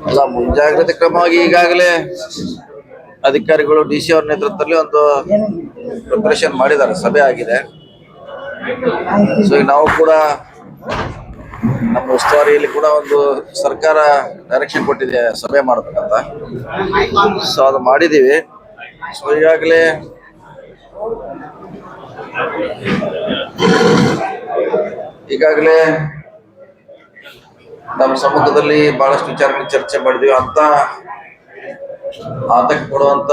ಅಲ್ಲ, ಮುಂಜಾಗ್ರತೆ ಕ್ರಮವಾಗಿ ಈಗಾಗಲೇ ಅಧಿಕಾರಿಗಳು ಡಿ.ಸಿ ಅವರ ನೇತೃತ್ವದಲ್ಲಿ ಒಂದು ಪ್ರಿಪರೇಷನ್ ಮಾಡಿದ್ದಾರೆ, ಸಭೆ ಆಗಿದೆ. ಸೊ ಈಗ ನಾವು ಕೂಡ ನಮ್ಮ ಉಸ್ತುವಾರಿಯಲ್ಲಿ ಕೂಡ ಒಂದು ಸರ್ಕಾರ ಡೈರೆಕ್ಷನ್ ಕೊಟ್ಟಿದೆ ಸಭೆ ಮಾಡಬೇಕಂತ. ಸೊ ಅದು ಮಾಡಿದ್ದೀವಿ. ಸೊ ಈಗಾಗಲೇ ನಮ್ಮ ಸಮ್ಮುಖದಲ್ಲಿ ಬಹಳಷ್ಟು ವಿಚಾರಗಳು ಚರ್ಚೆ ಮಾಡಿದ್ವಿ. ಅಂತ ಆತಂಕ ಕೊಡುವಂತ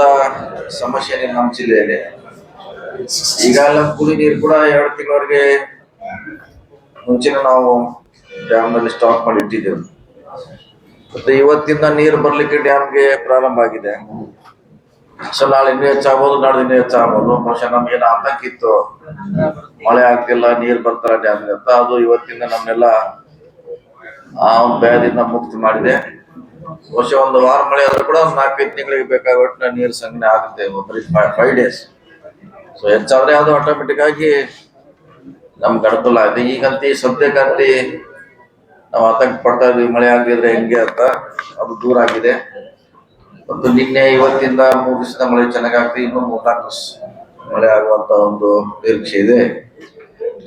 ಸಮಸ್ಯೆ ಏನಿಲ್ಲ ನಮ್ಮ ಜಿಲ್ಲೆಯಲ್ಲಿ. ಈಗಾಗಲೇ ಕುಡಿ ನೀರು ಕೂಡ 2 ತಿಂಗಳವರೆಗೆ ಮುಂಚೆನೆ ನಾವು ಡ್ಯಾಮ್ ನಲ್ಲಿ ಸ್ಟಾಕ್ ಮಾಡಿ ಇಟ್ಟಿದ್ದೇವೆ. ಮತ್ತೆ ಇವತ್ತಿಂದ ನೀರು ಬರ್ಲಿಕ್ಕೆ ಡ್ಯಾಮ್ಗೆ ಪ್ರಾರಂಭ ಆಗಿದೆ. ಸೊ ನಾಳೆ ಇನ್ನೂ ಹೆಚ್ಚಾಗ್ಬೋದು, ನಾಳೆ ಇನ್ನೂ ಹೆಚ್ಚಾಗ್ಬೋದು. ಬಹುಶಃ ನಮ್ಗೇನು ಆತಂಕ ಇತ್ತು, ಮಳೆ ಆಗ್ತಿಲ್ಲ, ನೀರು ಬರ್ತಾರ ಡ್ಯಾಮ್ಗೆ ಅಂತ. ಅದು ಇವತ್ತಿಂದ ನಮ್ನೆಲ್ಲ ಆ ಒಂದು ಭಯದಿಂದ ಮುಕ್ತಿ ಮಾಡಿದೆ. ಬಹುಶಃ ಒಂದು ವಾರ ಮಳೆ ಆದ್ರೂ ಕೂಡ ಒಂದು 4-5 ತಿಂಗಳಿಗೆ ಬೇಕಾಗುವಷ್ಟು ನೀರು ಸಂಗ್ರಹಣೆ ಆಗುತ್ತೆ, 5 ಡೇಸ್. ಸೊ ಹೆಚ್ಚಾದ್ರೆ ಅದು ಆಟೋಮೆಟಿಕ್ ಆಗಿ ನಮ್ಗೆ ಅನುಕೂಲ ಆಗಿದೆ. ಈಗಂತ ಸದ್ಯಕ್ಕಂತ ನಾವು ಆತಂಕ ಪಡ್ತಾ ಇದ್ವಿ, ಮಳೆ ಆಗಿದ್ರೆ ಹೆಂಗೆ ಅಂತ. ಅದು ದೂರ ಆಗಿದೆ. ಮತ್ತು ನಿನ್ನೆ ಇವತ್ತಿಂದ 3 ದಿವಸದ ಮಳೆ ಚೆನ್ನಾಗಾಗ್ತದೆ. ಇನ್ನೂ 3-4 ದಿವಸ ಮಳೆ ಆಗುವಂತ ಒಂದು ನಿರೀಕ್ಷೆ ಇದೆ.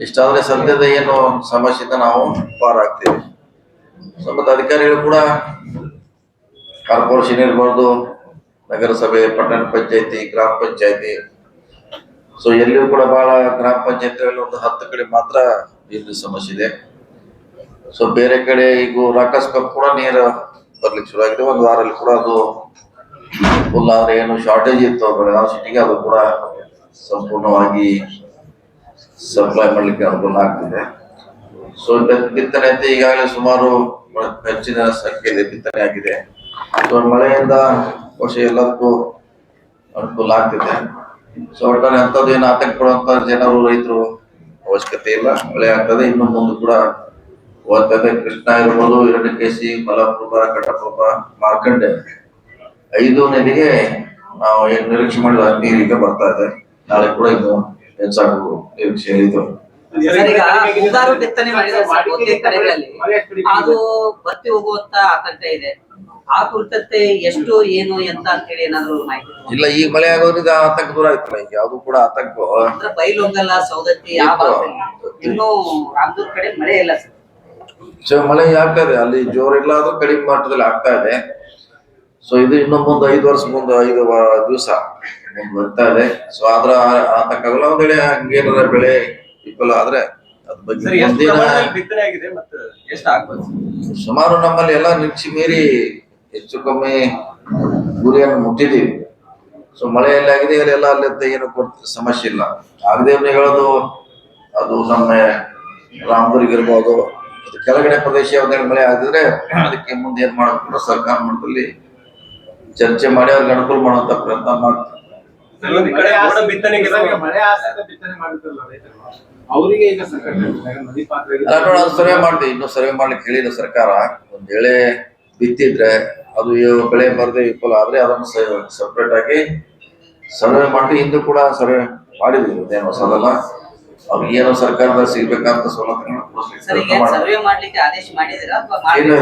ಇಷ್ಟಾದ್ರೆ ಸದ್ಯದ ಏನು ಸಮಸ್ಯೆಯಿಂದ ನಾವು ಪಾರ ಆಗ್ತೇವೆ. ಸೊ ಮತ್ತು ಅಧಿಕಾರಿಗಳು ಕೂಡ ಕಾರ್ಪೊರೇಷನ್ ಇರ್ಬೋದು, ನಗರಸಭೆ, ಪಟ್ಟಣ ಪಂಚಾಯತಿ, ಗ್ರಾಮ ಪಂಚಾಯತಿ, ಸೊ ಎಲ್ಲಿಯೂ ಕೂಡ ಬಹಳ ಗ್ರಾಮ ಪಂಚಾಯತಿಗಳಲ್ಲಿ ಒಂದು 10 ಕಡೆ ಮಾತ್ರ ನೀರಿನ ಸಮಸ್ಯೆ ಇದೆ. ಸೊ ಬೇರೆ ಕಡೆ ಈಗ ರಾಕಸ್ಕಪ್ ಕೂಡ ನೀರು ಬರ್ಲಿಕ್ಕೆ ಶುರು ಆಗಿದೆ. ಒಂದು ವಾರಲ್ಲಿ ಕೂಡ ಅದು ಫುಲ್ ಆದ್ರೆ ಏನು ಶಾರ್ಟೇಜ್ ಇತ್ತು ಬೆಳಗಾವಿ ಸಿಟಿಗೆ, ಅದು ಕೂಡ ಸಂಪೂರ್ಣವಾಗಿ ಸಪ್ಲೈ ಮಾಡ್ಲಿಕ್ಕೆ ಅನುಕೂಲ ಆಗ್ತಿದೆ. ಸೊ ಬಿತ್ತನೆ ಅಂತ ಈಗಾಗಲೇ ಸುಮಾರು ಹೆಚ್ಚಿನ ಸಂಖ್ಯೆಯಲ್ಲಿ ಬಿತ್ತನೆ ಆಗಿದೆ. ಸೊ ಮಳೆಯಿಂದ ಬಹುಶಃ ಎಲ್ಲದಕ್ಕೂ ಅನುಕೂಲ ಆಗ್ತಿದೆ. ಸೊ ಒಟ್ಟಾರೆ ಅಂಥದ್ದು ಏನು ಆತಂಕ ಪಡುವಂತ ಜನರು, ರೈತರು ಅವಶ್ಯಕತೆ ಇಲ್ಲ. ಮಳೆ ಆಗ್ತದೆ, ಇನ್ನು ಮುಂದೆ ಕೂಡ ಹೋಗ್ತದೆ. ಕೃಷ್ಣ ಇರ್ಬೋದು, ಹಿರಣ್ಯಕೇಶಿ, ಮಲಪ್ರಭಾ, ಘಟಪ್ರಭ, ಮಾರ್ಕಂಡೆ 5 ನದಿಗೆ ನಾವು ಏನ್ ನಿರೀಕ್ಷೆ ಮಾಡಿದ ನೀರಿಗೆ ಬರ್ತಾ ಇದೆ. ನಾಳೆ ಕೂಡ ಇನ್ನು ಹೆಚ್ಚಾಗುವ ನಿರೀಕ್ಷೆ ಹೇಳಿದ್ದು. ಮುಂಗಾರು ಬಿತ್ತನೆ ಮಾಡಿದ ಕಡೆಗಳಲ್ಲಿ ಅದು ಬತ್ತಿ ಹೋಗುವಂತ ಆತಂಕ ಇದೆ. ಆ ಕುರಿತಂತೆ ಎಷ್ಟು ಏನು ಎಂತ ಅಂತ ಹೇಳಿ ಏನಾದ್ರು ಮಾಹಿತಿ ಇಲ್ಲ. ಈಗ ಮಳೆ ಆಗೋದ್ರಿಂದ ಆತಂಕ ದೂರ ಆಯ್ತಲ್ಲ. ಈಗ ಯಾವ್ದು ಕೂಡ ಆತಂಕ ಬೈಲೊಂಗಲ, ಸೌದತ್ತಿ ಆ ಭಾಗದಲ್ಲಿ ಇನ್ನು ರಾಮದುರ್ಗ ಕಡೆ ಮಳೆ ಇಲ್ಲ ಸರ್. ಸೊ ಮಳೆ ಆಗ್ತಾ ಇದೆ, ಅಲ್ಲಿ ಜೋರಿಲ್ಲ, ಅದು ಕಡಿಮೆ ಮಟ್ಟದಲ್ಲಿ ಆಗ್ತಾ ಇದೆ. ಸೊ ಇದು ಇನ್ನು ಮುಂದೆ 5 ವರ್ಷ ಮುಂದೆ 5 ದಿವಸ ಮುಂದೆ ಬರ್ತಾ ಇದೆ. ಸೊ ಆದ್ರ ಆತಂಕ ಆಗಲ್ಲ. ಒಂದ್ ವೇಳೆ ಹಂಗೇನಾರ ಬೆಳೆ ವಿಫಲ ಆದ್ರೆ ಅದ್ ಬಗ್ಗೆ ಸುಮಾರು ನಮ್ಮಲ್ಲಿ ಎಲ್ಲ ನಿರೀಕ್ಷೆ ಮೀರಿ ಹೆಚ್ಚು ಕಮ್ಮಿ ಗುರಿಯನ್ನು ಮುಟ್ಟಿದೀವಿ. ಸೊ ಮಳೆ ಎಲ್ಲಿ ಆಗಿದೆ ಎಲ್ಲ ಅಲ್ಲಿ ಏನು ಸಮಸ್ಯೆ ಇಲ್ಲ. ಆಗದೆ ಹೇಳೋದು ಅದು ನಮ್ಮ ರಾಮದುರ್ಗ ಇರ್ಬೋದು, ಅದು ಕೆಳಗಡೆ ಪ್ರದೇಶ ಯಾವ್ದೇ ಮಳೆ ಆಗಿದ್ರೆ ಅದಕ್ಕೆ ಮುಂದೆ ಏನ್ ಮಾಡಬೇಕು ಸರ್ಕಾರ ಮಟ್ಟದಲ್ಲಿ ಚರ್ಚೆ ಮಾಡಿ ಅವ್ರಿಗೆ ಅನುಕೂಲ ಮಾಡುವಂತ ಪ್ರಯತ್ನ ಮಾಡ್ತಾರೆ. ಸರ್ವೆ ಮಾಡ್ತೀವಿ. ಇನ್ನು ಸರ್ವೆ ಮಾಡ್ಲಿಕ್ಕೆ ಹೇಳಿದ ಸರ್ಕಾರ. ಒಂದ್ ವೇಳೆ ಬಿತ್ತಿದ್ರೆ ಅದು ಬೆಳೆ ಬರದೆ ವಿಫಲ ಆದ್ರೆ ಅದನ್ನು ಸಪರೇಟ್ ಆಗಿ ಸರ್ವೆ ಮಾಡ್ತೀವಿ. ಇಂದು ಕೂಡ ಸರ್ವೆ ಮಾಡಿದ್ವಿ, ಅದೇನು ಹೊಸದಲ್ಲ. ಅವ್ರಿಗೆ ಏನೋ ಸರ್ಕಾರದ ಸಿಗ್ಬೇಕಂತ ಸವಲತ್ತುಗಳನ್ನ ಇಲ್ಲ.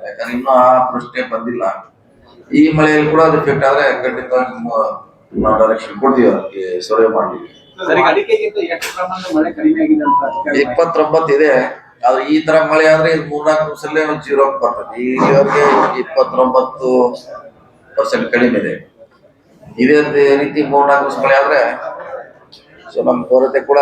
ಯಾಕಂದ್ರೆ ಇನ್ನೂ ಆ ಪ್ರಶ್ನೆ ಬಂದಿಲ್ಲ. ಈ ಮಳೆಯಲ್ಲಿ ಕೂಡ ಅದು ಎಫೆಕ್ಟ್ ಆದ್ರೆ ಖಂಡಿತ ನಾವು ಡೈರೆಕ್ಷನ್ ಕೊಡ್ತೀವಿ ಅದಕ್ಕೆ ಸರ್ವೆ ಮಾಡ್ಲಿಕ್ಕೆ. 29 ಇದೆ. ಆದ್ರೆ ಈ ತರ ಮಳೆ ಆದ್ರೆ 3-4 ದಿವಸಲ್ಲೇ 0 ಬರ್ತದೆ. ಈವರೆಗೆ 29% ಕಡಿಮೆ ಇದೆ. ಇದೇ ರೀತಿ 3-4 ದಿವಸ ಮಳೆ ಆದ್ರೆ ಸೊ ನಮ್ಮ ಕೊರತೆ ಕೂಡ